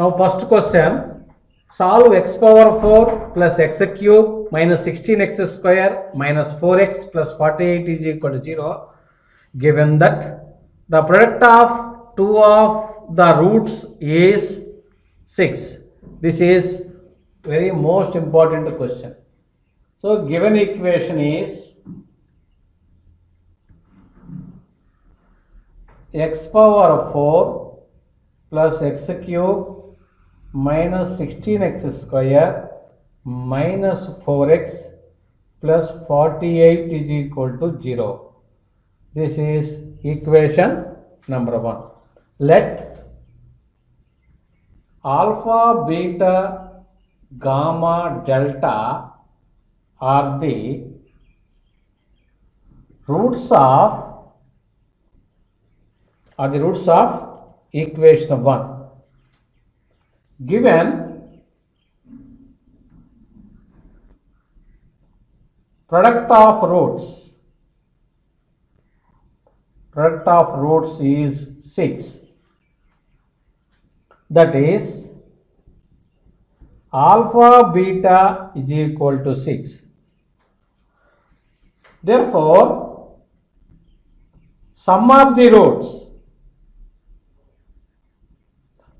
Now first question, solve x power 4 plus x cube minus 16x square minus 4x plus 48 is equal to 0. Given that the product of two of the roots is 6. This is very most important question. So given equation is x power 4 plus x cube minus 16x square minus 4x plus 48 is equal to 0. This is equation number 1. Let alpha, beta, gamma, delta are the roots of equation 1. Given product of roots is 6. That is alpha beta is equal to 6. Therefore, sum of the roots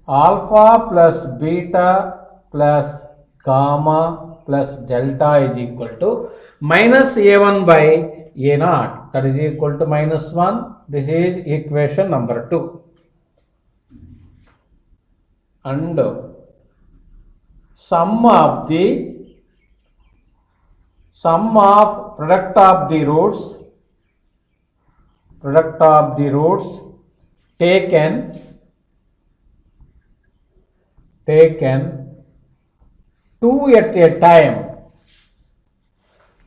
alpha plus beta plus gamma plus delta is equal to minus a1 by a0, that is equal to minus 1. This is equation number 2. And sum of product of the roots taken 2 at a time.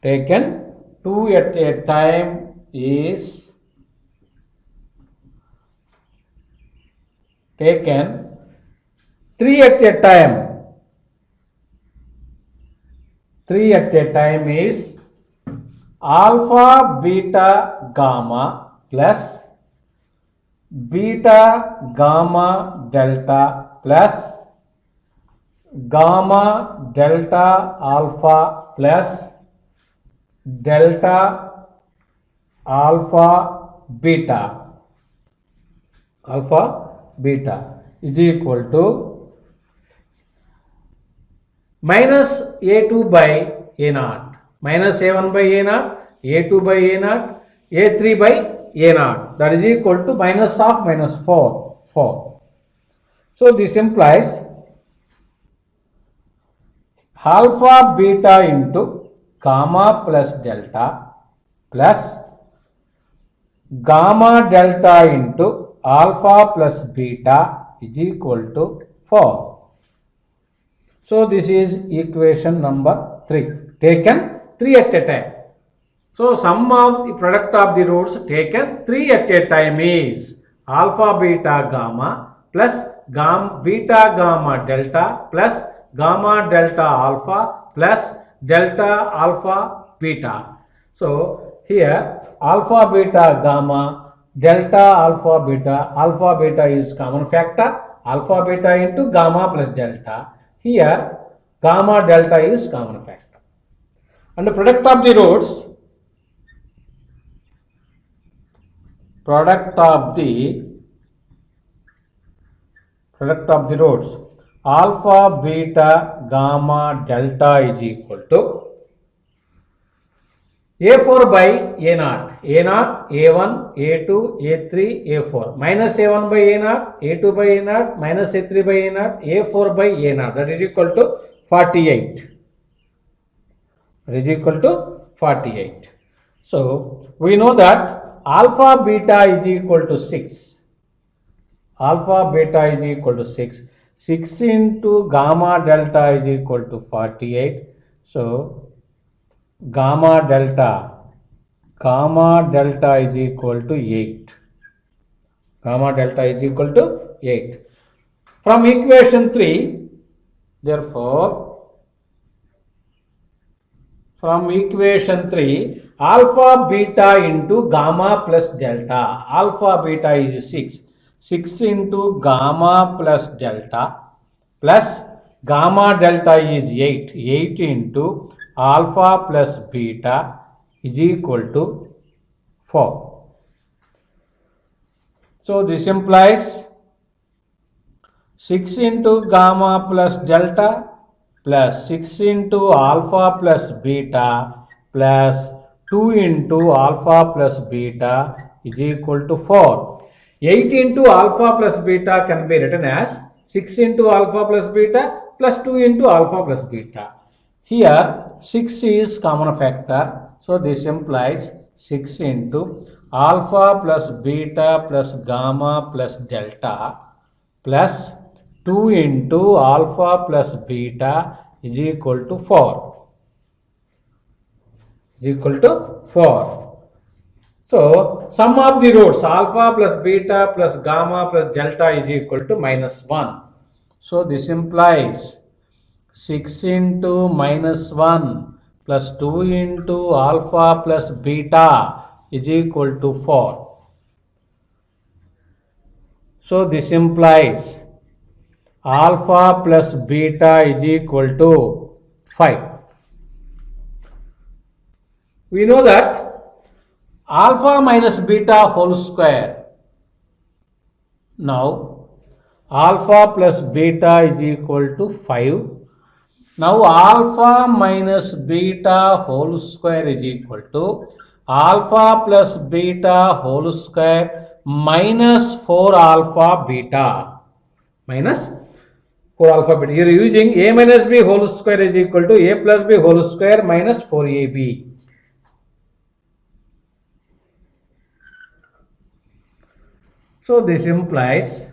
Taken 2 at a time is taken 3 at a time. 3 at a time is alpha beta gamma plus beta gamma delta plus gamma delta alpha plus delta alpha beta is equal to minus a2 by a0, minus a1 by a0, a2 by a0, a3 by a0, that is equal to minus of minus 4. So this implies alpha beta into gamma plus delta plus gamma delta into alpha plus beta is equal to 4. So this is equation number 3, taken 3 at a time. So sum of the product of the roots taken 3 at a time is alpha beta gamma plus beta gamma delta plus gamma delta alpha plus delta alpha beta. So here alpha beta gamma delta alpha beta is common factor, alpha beta into gamma plus delta. Here gamma delta is common factor. And the product of the roots alpha beta gamma delta is equal to a4 by a0, a1, a2, a3, a4, minus a1 by a0, a2 by a0, minus a3 by a0, a4 by a0, that is equal to 48. That is equal to 48. So we know that alpha beta is equal to 6. Alpha beta is equal to 6. 6 into gamma delta is equal to 48. So gamma delta is equal to 8. Gamma delta is equal to 8. From equation 3, therefore, from equation 3, alpha beta into gamma plus delta. Alpha beta is 6. 6 into gamma plus delta plus gamma delta is 8. 8 into alpha plus beta is equal to 4. So this implies 6 into gamma plus delta plus 6 into alpha plus beta plus 2 into alpha plus beta is equal to 4. 8 into alpha plus beta can be written as 6 into alpha plus beta plus 2 into alpha plus beta. Here 6 is common factor, so this implies 6 into alpha plus beta plus gamma plus delta plus 2 into alpha plus beta is equal to 4. Is equal to 4. So sum of the roots alpha plus beta plus gamma plus delta is equal to -1. So this implies 6 into -1 plus 2 into alpha plus beta is equal to 4. So this implies alpha plus beta is equal to 5. We know that alpha minus beta whole square. Now alpha plus beta is equal to 5. Now alpha minus beta whole square is equal to alpha plus beta whole square minus 4 alpha beta. Minus 4 alpha beta. You are using a minus b whole square is equal to a plus b whole square minus 4ab. So this implies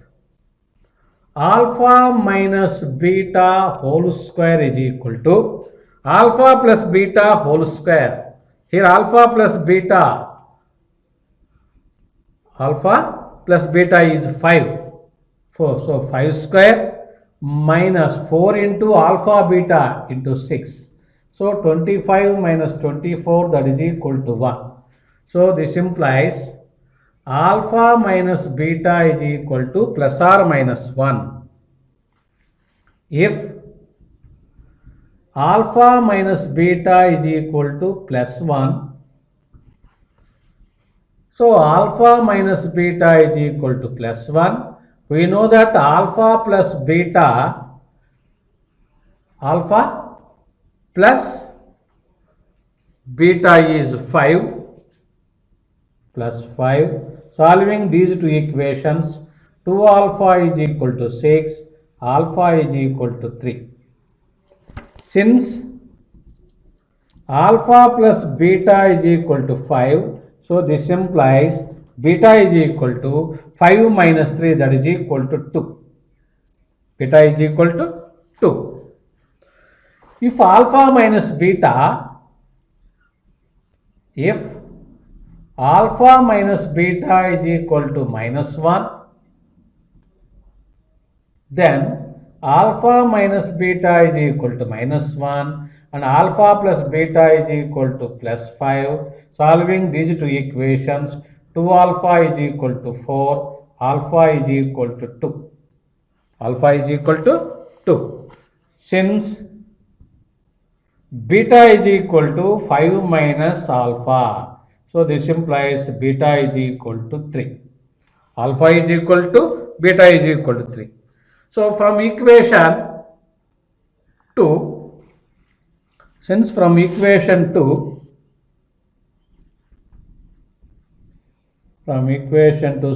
alpha minus beta whole square is equal to alpha plus beta whole square. Here alpha plus beta is 5. So 5 square minus 4 into alpha beta into 6. So 25 minus 24, that is equal to 1. So this implies alpha minus beta is equal to plus or minus 1. If alpha minus beta is equal to plus 1, so alpha minus beta is equal to plus 1. We know that alpha plus beta is 5 plus 5. Solving these two equations, 2 alpha is equal to 6, alpha is equal to 3. Since alpha plus beta is equal to 5, so this implies beta is equal to 5 minus 3, that is equal to 2. Beta is equal to 2. If alpha minus beta, if alpha minus beta is equal to -1, then alpha minus beta is equal to -1 and alpha plus beta is equal to plus 5. Solving these two equations, 2 alpha is equal to 4, alpha is equal to 2. Alpha is equal to 2. Since beta is equal to 5 minus alpha, so this implies beta is equal to 3. Alpha is equal to beta is equal to 3. So from equation 2,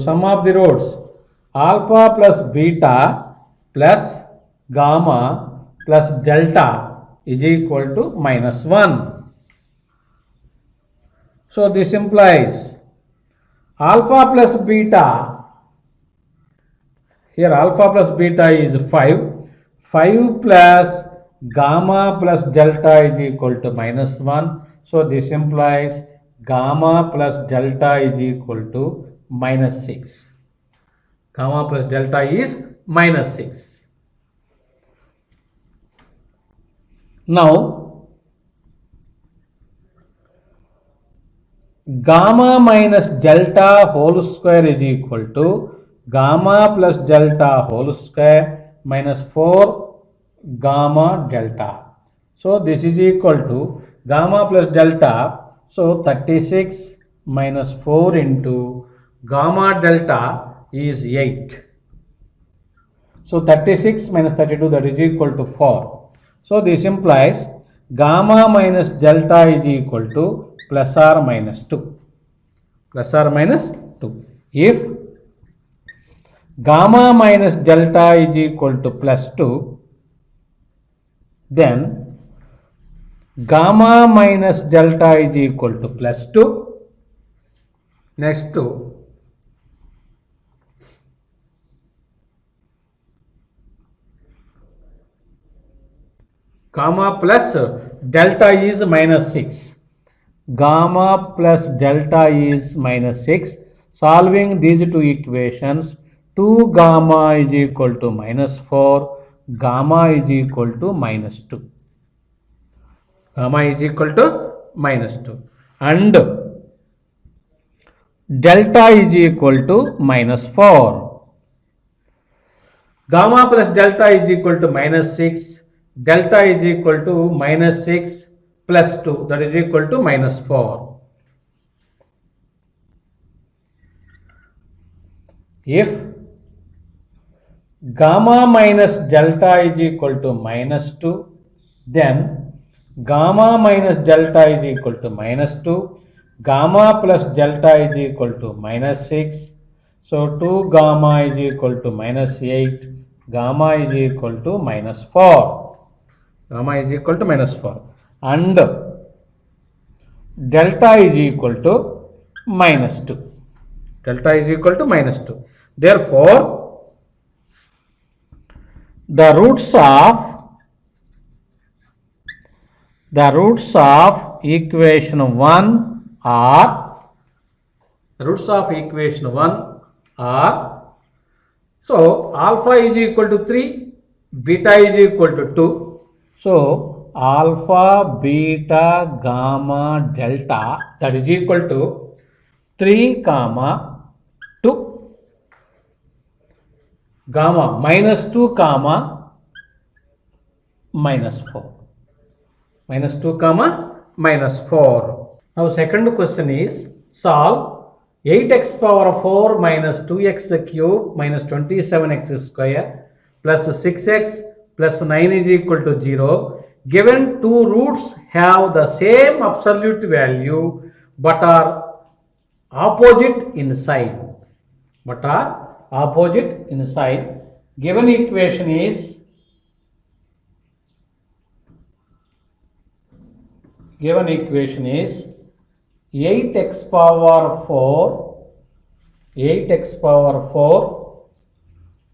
sum of the roots alpha plus beta plus gamma plus delta is equal to -1. So this implies alpha plus beta, here alpha plus beta is 5, 5 plus gamma plus delta is equal to -1. So this implies gamma plus delta is equal to -6. Gamma plus delta is -6. Now gamma minus delta whole square is equal to gamma plus delta whole square minus 4 gamma delta. So this is equal to gamma plus delta. So 36 minus 4 into gamma delta is 8. So 36 minus 32, that is equal to 4. So this implies gamma minus delta is equal to plus or minus 2. Plus or minus 2. If gamma minus delta is equal to plus 2, then gamma minus delta is equal to plus 2. Next to gamma plus delta is minus 6. Gamma plus delta is minus 6. Solving these two equations, 2 gamma is equal to minus 4, gamma is equal to minus 2. Gamma is equal to minus 2. And delta is equal to minus 4. Gamma plus delta is equal to minus 6. Delta is equal to minus 6 plus 2, that is equal to minus 4. If gamma minus delta is equal to minus 2, then gamma minus delta is equal to minus 2. Gamma plus delta is equal to minus 6. So 2 gamma is equal to minus 8. Gamma is equal to minus 4. Gamma is equal to minus 4. And delta is equal to minus 2. Delta is equal to minus 2. Therefore, the roots of equation 1 are so alpha is equal to 3, beta is equal to 2. So alpha, beta, gamma, delta, that is equal to 3 comma 2, gamma minus 2 comma minus 4. Minus 2 comma minus 4. Now second question is solve 8x power 4 minus 2x cube minus 27x square plus 6x plus 9 is equal to 0. Given two roots have the same absolute value but are opposite in sign. Given equation is 8x power 4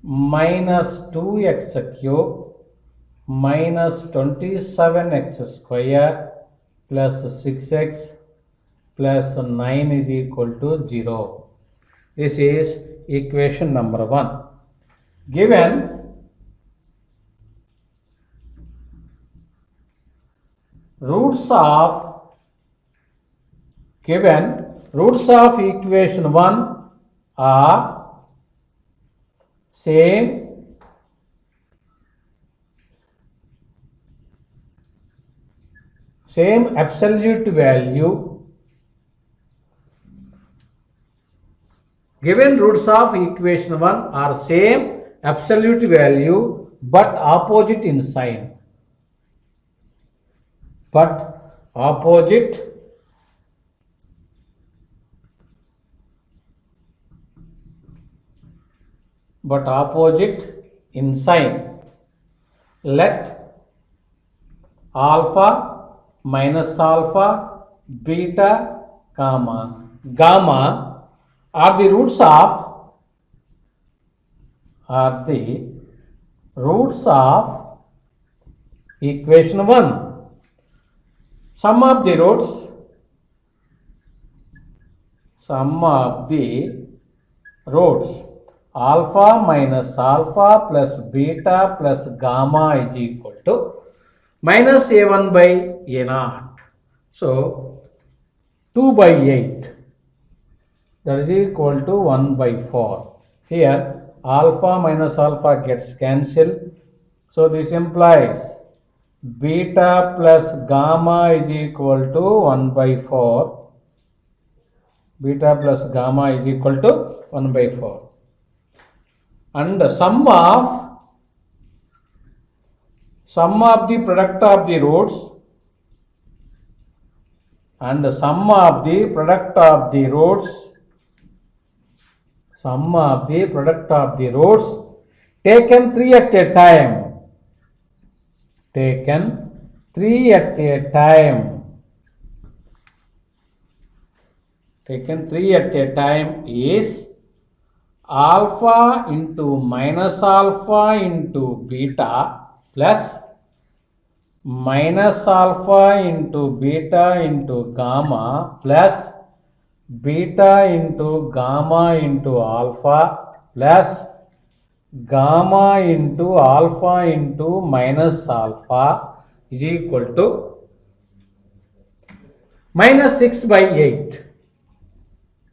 minus 2x cube minus 27x square plus 6x plus 9 is equal to 0. This is equation number 1. Given roots of equation 1 are same absolute value. Given roots of equation 1 are same absolute value but opposite in sign. But opposite in sign. Let alpha minus alpha, beta, gamma are the roots of equation 1. Sum of the roots alpha minus alpha plus beta plus gamma is equal to minus a1 by a0. So 2 by 8, that is equal to 1 by 4. Here alpha minus alpha gets cancelled. So this implies beta plus gamma is equal to 1 by 4. Beta plus gamma is equal to 1 by 4. And sum of the product of the roots and sum of the product of the roots taken 3 at a time. Taken 3 at a time. Taken 3 at a time is alpha into minus alpha into beta plus minus alpha into beta into gamma plus beta into gamma into alpha plus gamma into alpha into minus alpha is equal to minus 6 by 8.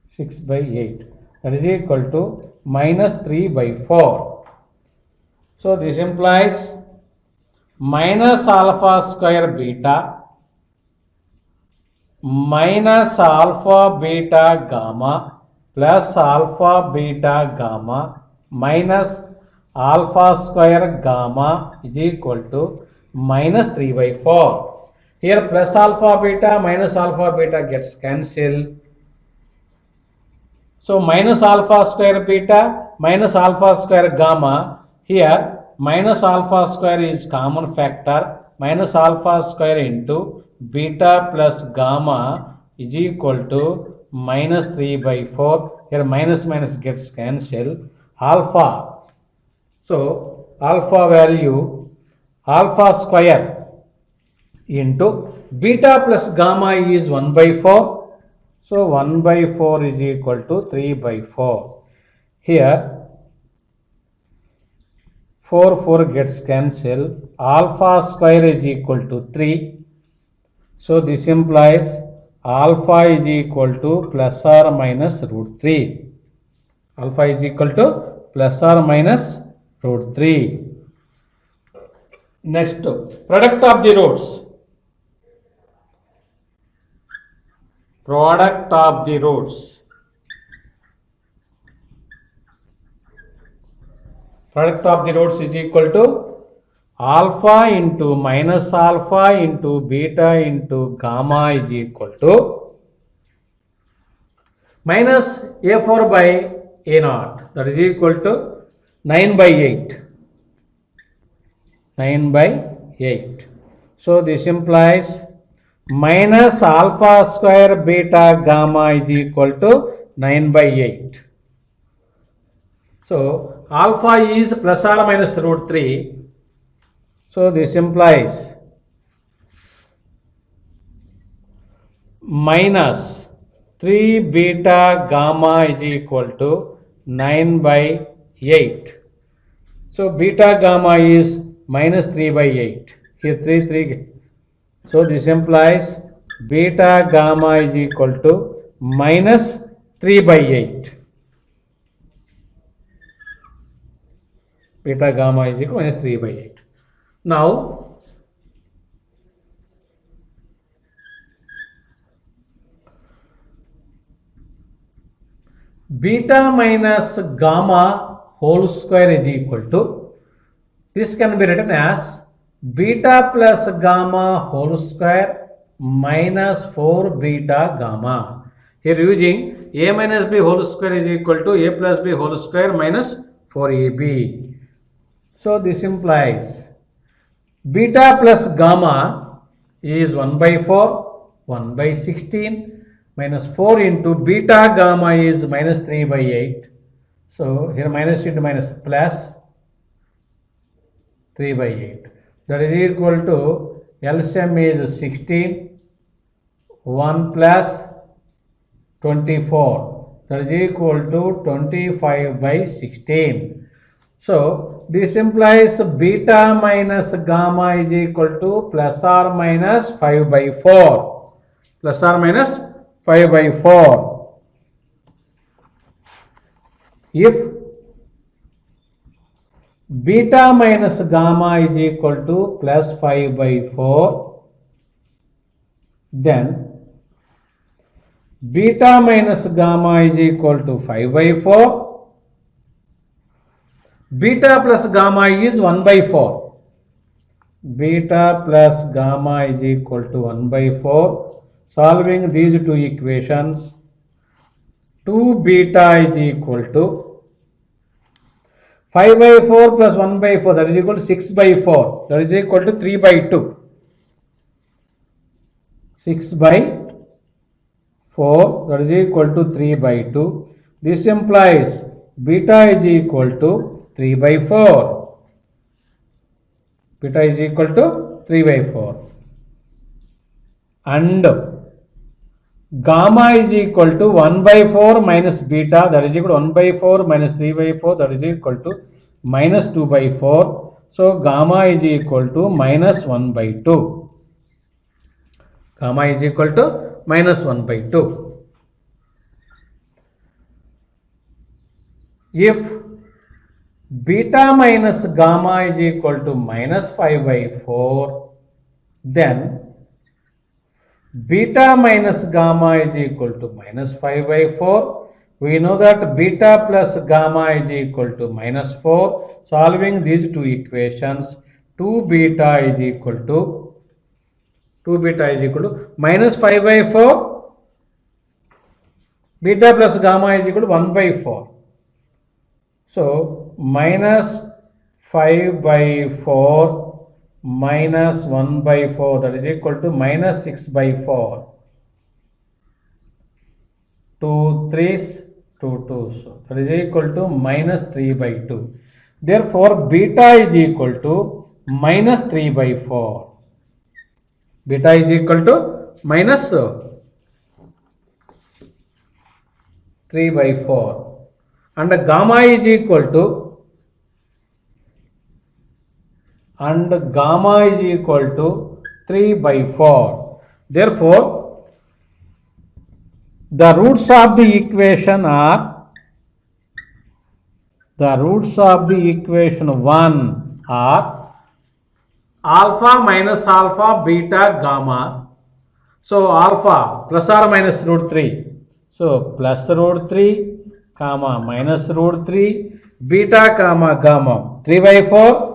6 by 8. That is equal to minus 3 by 4. So this implies minus alpha square beta minus alpha beta gamma plus alpha beta gamma minus alpha square gamma is equal to minus 3 by 4. Here plus alpha beta minus alpha beta gets cancelled. So minus alpha square beta minus alpha square gamma. Here minus alpha square is common factor. Minus alpha square into beta plus gamma is equal to minus 3 by 4. Here minus minus gets cancelled. Alpha. So alpha value alpha square into beta plus gamma is 1 by 4. So 1 by 4 is equal to 3 by 4. Here 4 gets cancelled. Alpha square is equal to 3. So this implies alpha is equal to plus or minus root 3. Alpha is equal to plus or minus root 3. Next, product of the roots. Product of the roots. Product of the roots is equal to alpha into minus alpha into beta into gamma is equal to minus a4 by a0. That is equal to 9 by 8. 9 by 8. So this implies minus alpha square beta gamma is equal to 9 by 8. So alpha is plus or minus root 3. So this implies minus 3 beta gamma is equal to 9 by 8. So beta gamma is minus 3 by 8. Here 3. So this implies beta gamma is equal to minus 3 by 8. Beta gamma is equal to minus 3 by 8. Now, beta minus gamma whole square is equal to, this can be written as beta plus gamma whole square minus 4 beta gamma. Here using a minus b whole square is equal to a plus b whole square minus 4ab. So this implies beta plus gamma is 1 by 4, 1 by 16 minus 4 into beta gamma is minus 3 by 8. So here minus into minus plus 3 by 8. That is equal to LCM is 16, 1 plus 24. That is equal to 25 by 16. So this implies beta minus gamma is equal to plus or minus 5 by 4. Plus or minus 5 by 4. If beta minus gamma is equal to plus 5 by 4. Then beta minus gamma is equal to 5 by 4. Beta plus gamma is 1 by 4. Beta plus gamma is equal to 1 by 4. Solving these two equations, 2 beta is equal to 5 by 4 plus 1 by 4, that is equal to 6 by 4, that is equal to 3 by 2. 6 by 4, that is equal to 3 by 2. This implies beta is equal to 3 by 4. Beta is equal to 3 by 4. And gamma is equal to 1 by 4 minus beta, that is equal to 1 by 4 minus 3 by 4, that is equal to minus 2 by 4. So gamma is equal to minus 1 by 2. Gamma is equal to minus 1 by 2. If beta minus gamma is equal to minus 5 by 4, then beta minus gamma is equal to minus 5 by 4. We know that beta plus gamma is equal to minus 4. Solving these two equations, 2 beta is equal to minus 5 by 4. Beta plus gamma is equal to 1 by 4. So minus 5 by 4 minus 1 by 4, that is equal to minus 6 by 4. 2 3s, 2 2s, so that is equal to minus 3 by 2. Therefore beta is equal to minus 3 by 4. Beta is equal to minus 3 by 4. And gamma is equal to 3 by 4. Therefore, the roots of the equation are, 1 are alpha minus alpha, beta, gamma. So alpha plus or minus root 3. So plus root 3, comma minus root 3, beta comma gamma 3 by 4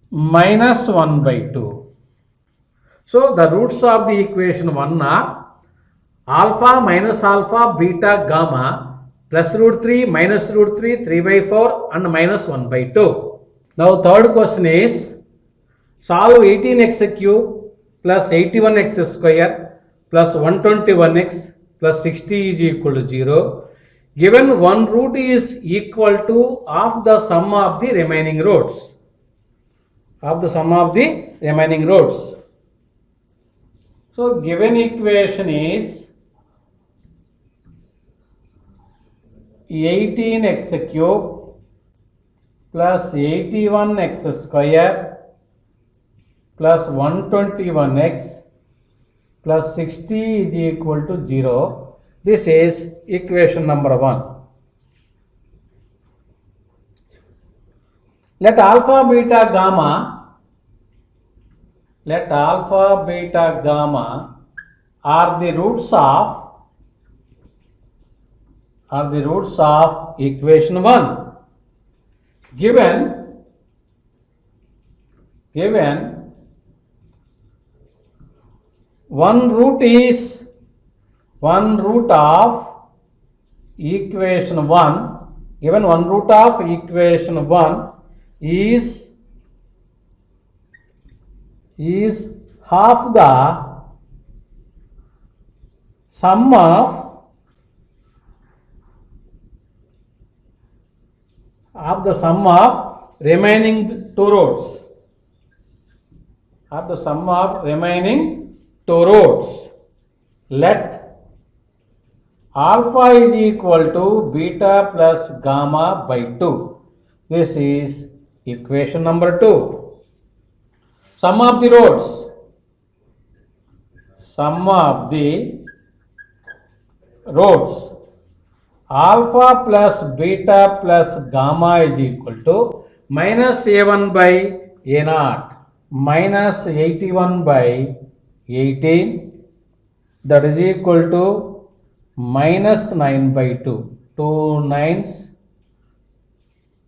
minus 1 by 2. So the roots of the equation 1 are alpha minus alpha, beta, gamma, plus root 3, minus root 3, 3 by 4 and minus 1 by 2. Now third question is, solve 18x cube plus 81x square plus 121x plus 60 is equal to 0. Given one root is equal to half the sum of the remaining roots. So given equation is 18x cube plus 81x square plus 121x plus 60 is equal to 0. This is equation number 1. Let alpha, beta, gamma are the roots of equation 1. Given one root of equation 1, given one root of equation 1 is half the sum of remaining two roots. Let alpha is equal to beta plus gamma by 2. This is equation number 2. Sum of the roots. alpha plus beta plus gamma is equal to minus a1 by a naught minus 81 by 18, that is equal to minus 9 by 2. 2 nines,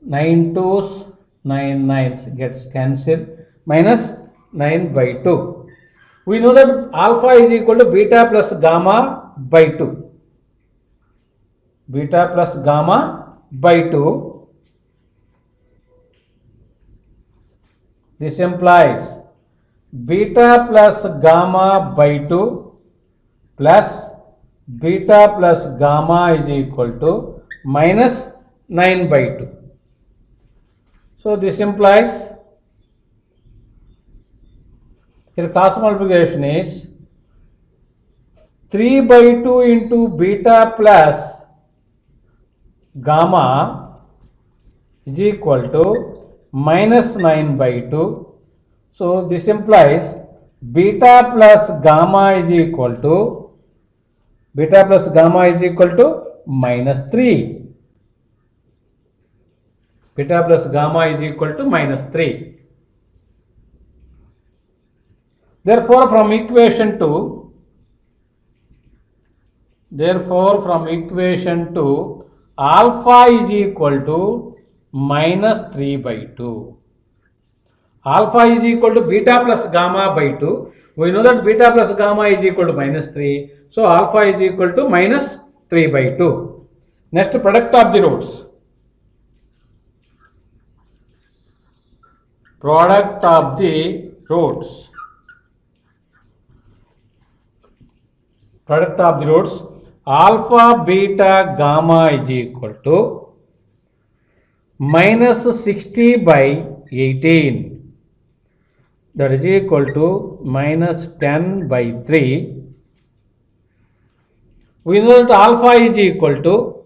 9 twos, 9 nines gets cancelled, minus 9 by 2. We know that alpha is equal to beta plus gamma by 2. Beta plus gamma by 2. This implies beta plus gamma by 2 plus beta plus gamma is equal to minus 9 by 2. So this implies here cross multiplication is 3 by 2 into beta plus gamma is equal to minus 9 by 2. So this implies beta plus gamma is equal to minus 3. Beta plus gamma is equal to minus 3. Therefore from equation 2 alpha is equal to minus 3 by 2. Alpha is equal to beta plus gamma by 2. We know that beta plus gamma is equal to minus 3. So alpha is equal to minus 3 by 2. Next, product of the roots. Product of the roots. Product of the roots. Alpha, beta, gamma is equal to minus 60 by 18. That is equal to minus 10 by 3. We know that alpha is equal to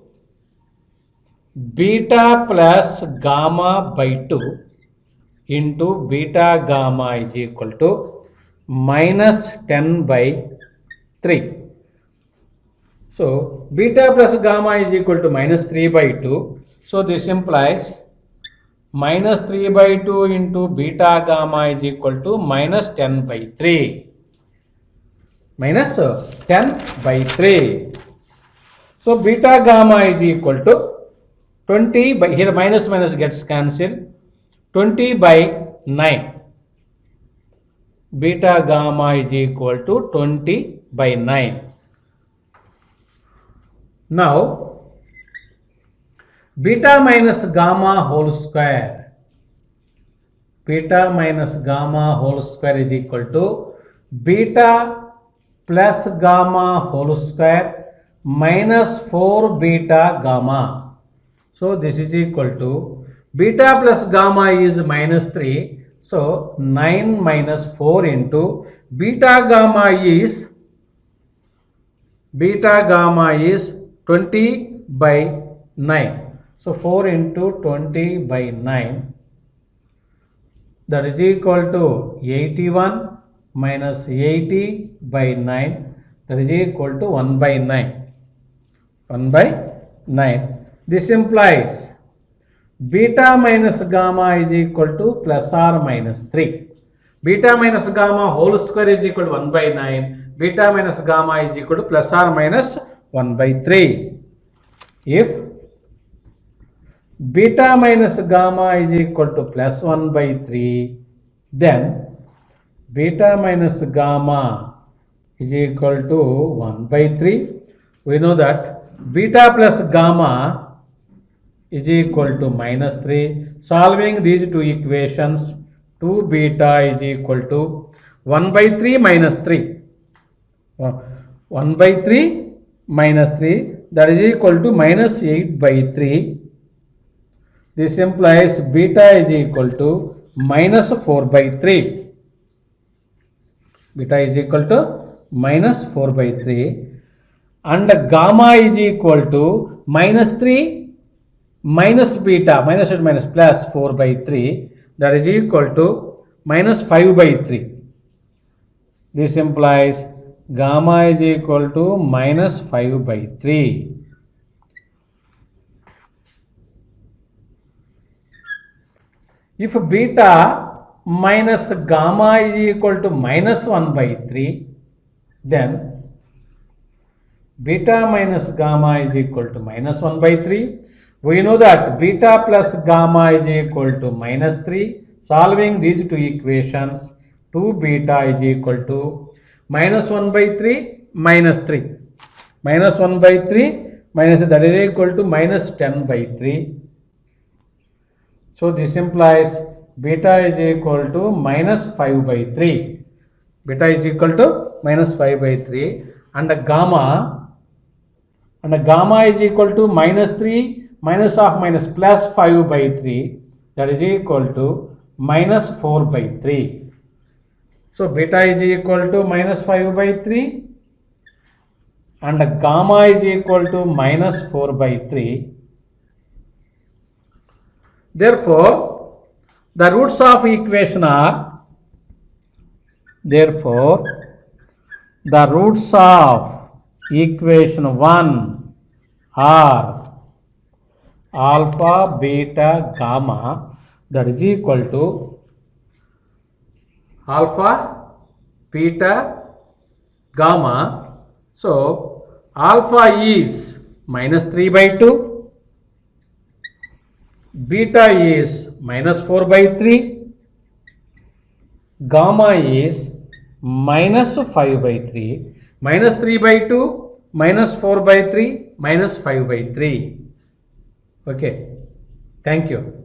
beta plus gamma by 2 into beta gamma is equal to minus 10 by 3. So beta plus gamma is equal to minus 3 by 2. So this implies minus 3 by 2 into beta gamma is equal to minus 10 by 3. Minus 10 by 3. So beta gamma is equal to 20 by, here minus minus gets cancelled, 20 by 9. Beta gamma is equal to 20 by 9. Now beta minus gamma whole square. Beta minus gamma whole square is equal to beta plus gamma whole square minus 4 beta gamma. So this is equal to beta plus gamma is minus 3. So 9 minus 4 into beta gamma is 20 by 9. So 4 into 20 by 9, that is equal to 81 minus 80 by 9, that is equal to 1 by 9. 1 by 9. This implies beta minus gamma is equal to plus or minus 3. Beta minus gamma whole square is equal to 1 by 9. Beta minus gamma is equal to plus or minus 1 by 3. If beta minus gamma is equal to plus 1 by 3, then beta minus gamma is equal to 1 by 3. We know that beta plus gamma is equal to minus 3. Solving these two equations, 2 beta is equal to 1 by 3 minus 3. 1 by 3 minus 3, that is equal to minus 8 by 3. This implies beta is equal to minus 4 by 3. Beta is equal to minus 4 by 3. And gamma is equal to minus 3 minus beta, minus and minus plus 4 by 3, that is equal to minus 5 by 3. This implies gamma is equal to minus 5 by 3. If beta minus gamma is equal to minus 1 by 3, then beta minus gamma is equal to minus 1 by 3. We know that beta plus gamma is equal to minus 3. Solving these two equations, 2 beta is equal to minus 1 by 3 minus 3. Minus 1 by 3 minus, that is equal to minus 10 by 3. So this implies beta is equal to minus 5 by 3. Beta is equal to minus 5 by 3, and gamma is equal to minus 3 minus of minus plus 5 by 3, that is equal to minus 4 by 3. So beta is equal to minus 5 by 3 and gamma is equal to minus 4 by 3. Therefore, the roots of equation are, therefore, the roots of equation 1 are alpha, beta, gamma, that is equal to alpha, beta, gamma. So, alpha is minus 3 by 2. Beta is minus 4 by 3, gamma is minus 5 by 3, minus 3 by 2, minus 4 by 3, minus 5 by 3. Okay, thank you.